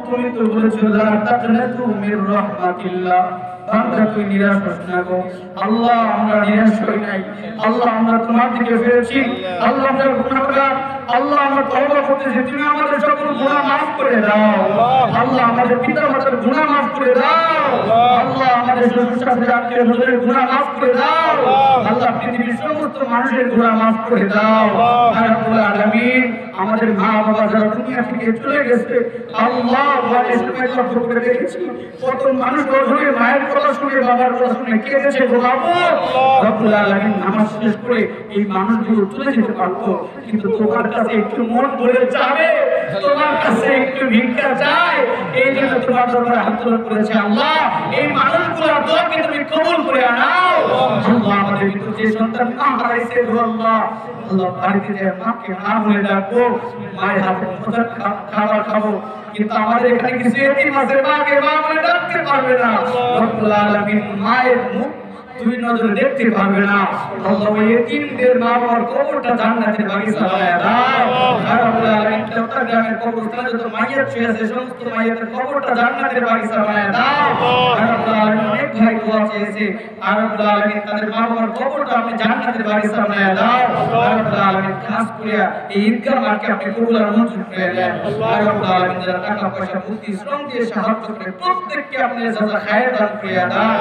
তুমি তো বলেছো লা তাকনাতু মির রাহমাতিল্লাহ, বান্দা তুই নিরাশ হোস না গো। আল্লাহ আমরা নিরাশ হই নাই, আল্লাহ আমরা তোমার দিকে ফিরেছি, আল্লাহ আমরা গুনাহগার, আল্লাহ আমরা তওবা করতেছি, তুমি আমাদের সকল গুনাহ মাফ করে দাও। আল্লাহ আমাদের পিতামাতার গুনাহ মাফ করে দাও, আল্লাহ আমাদের শ্বশুর শাশুড়ি আত্মীয় স্বজনের গুনাহ মাফ করে দাও, আল্লাহ পৃথিবীর সমস্ত মানুষের গুনাহ মাফ করে দাও। আর রব্বুল আলামিন আমাদের মা বাবা যারা দুনিয়া থেকে চলে গেছে, আল্লাহ বাড়ির সময় লক্ষ্য করে দেখেছি কত মানুষ গর্ভে মায়ের কথা শুনে বাবার কথা শুনে কেঁদেছে গো বাবু। রব্বুল আলামিন নামাজ শেষ করে এই মানুষগুলো চলে যেতে পারতো, কিন্তু তোমার কাছে একটু মন ভরে যাবে, তোমার কাছে একটু ভিক্ষা চায়, এই জন্য তোমার দরবারে হাত তোলা করেছে। আল্লাহ এই মানুষগুলোর দোয়াকে তুমি কবুল করে নাও। আল্লাহ আমাদের ভিতর যে সন্তান মা হারাইছে গো আল্লাহ, আল্লাহ বাড়িতে যে মাকে মা বলে ডাকবো, মায়ের হাতে মজার খাবার খাবো, কিন্তু আমাদের এখানে কিছু এতিম আছে মাকে মা বলে ডাকতে পারবে না। রব্বুল আলামিন মায়ের মুখ দুই নজরে দেখতে পারবে না। আল্লাহ ওই এতিমদের মা বাবার কবরটা জান্নাতের বাগিচা বানায় দাও। আর রব্বুল আলামিন চট্টগ্রামের কবরস্থানে যত মাইয়াত শুয়ে আছে সমস্ত মাইয়াতের কবরটা জান্নাতের বাগিচা বানায় দাও। আর রব্বুল আলামিন অনেক ভাই দোয়া চেয়েছে, আর রব্বুল আলামিন তাদের মা বাবার কবরটা আপনি জান্নাতের বাগিচা বানায় দাও। আর রব্বুল আলামিন খাস করে এই ঈদগাহ মাঠকে আপনি কবুল আর মঞ্জুর করে দেন। আর রব্বুল আলামিন যারা টাকা পয়সা বুদ্ধি শ্রম দিয়ে সাহায্য করে প্রত্যেককে আপনি জাযা খায়ের দান করে দেন। আর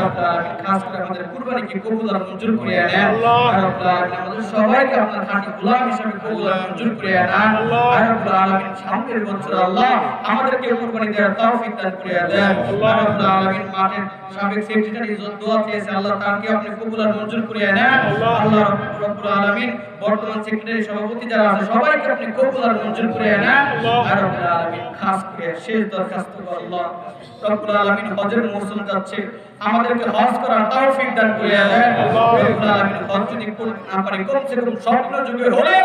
রব্বুল আলামিন খাস করে আমাদের কুরবানিকে কবুল আর মঞ্জুর করে নেন। আর রব্বুল আলামিন আমাদের সবাইকে আপনার খাঁটি গোলাম হিসেবে কবুল আর মঞ্জুর করে নেন। আর রব্বুল আলামিন সামনের বছর আল্লাহ আমাদেরকে কুরবানি দেওয়ার তৌফিক দান করে দেন। আর রব্বুল আলামিন মাঠের সাবেক সেক্রেটারি দোয়া চেয়েছে, আল্লাহ তাকে আপনি কবুল আর মঞ্জুর করে নেন। আল্লাহ রব্বুল আলামিন বর্তমান সেক্রেটারি সভাপতি যারা আছে সবাইকে আপনি কবুল আর মঞ্জুর করে নেন। আর রব্বুল আলামিন খাস করে শেষ দরখাস্ত আল্লাহ রব্বুল আলামিন হজের মৌসুম যাচ্ছে, আমাদেরকে হজ করার তৌফিক দান করে দেন। রব্বুল আলামিন হজ যদি করতে না পারি কমসে কম স্বপ্ন যুগে হলে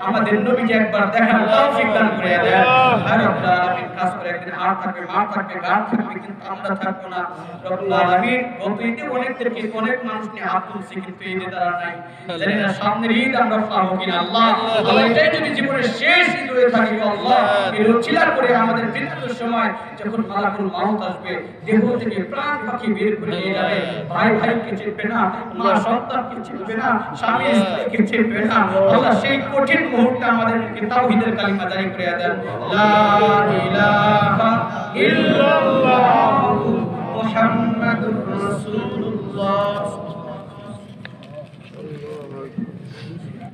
আমাদের নবীকে একবার দেখার তৌফিক দান করে দেন। আর রব্বুল আলামিন খাস করে একদিন হাত থাকবে, মা থাকবে, গান থাকবে, কিন্তু আমরা থাকবো না। রব্বুল আলামিন গত ঈদে অনেক মানুষ নিয়ে হাত তুলছে, কিন্তু ঈদে তারা নাই। জানি না সামনের ঈদ আমরা পাবো কিনা। আল্লাহ আল্লাহ এটাই যদি জীবনের শেষ ঈদ হয়ে থাকে আল্লাহ, এই রচিলা করে আমাদের মৃত্যুর সময় যখন মালাকুল মাউত আসবে, দেহ থেকে প্রাণ পাখি বের করে নিয়ে যাবে, ভাই ভাইকে চিনবে না, মা সন্তানকে চিনবে না, স্বামী স্ত্রীকে চিনবে না। আল্লাহ সেই কঠিন মুহূর্তে আমাদেরকে তাওহীদের কালিমা জারি করে দেন, লা ইলাহা ইল্লাল্লাহু মুহাম্মাদুর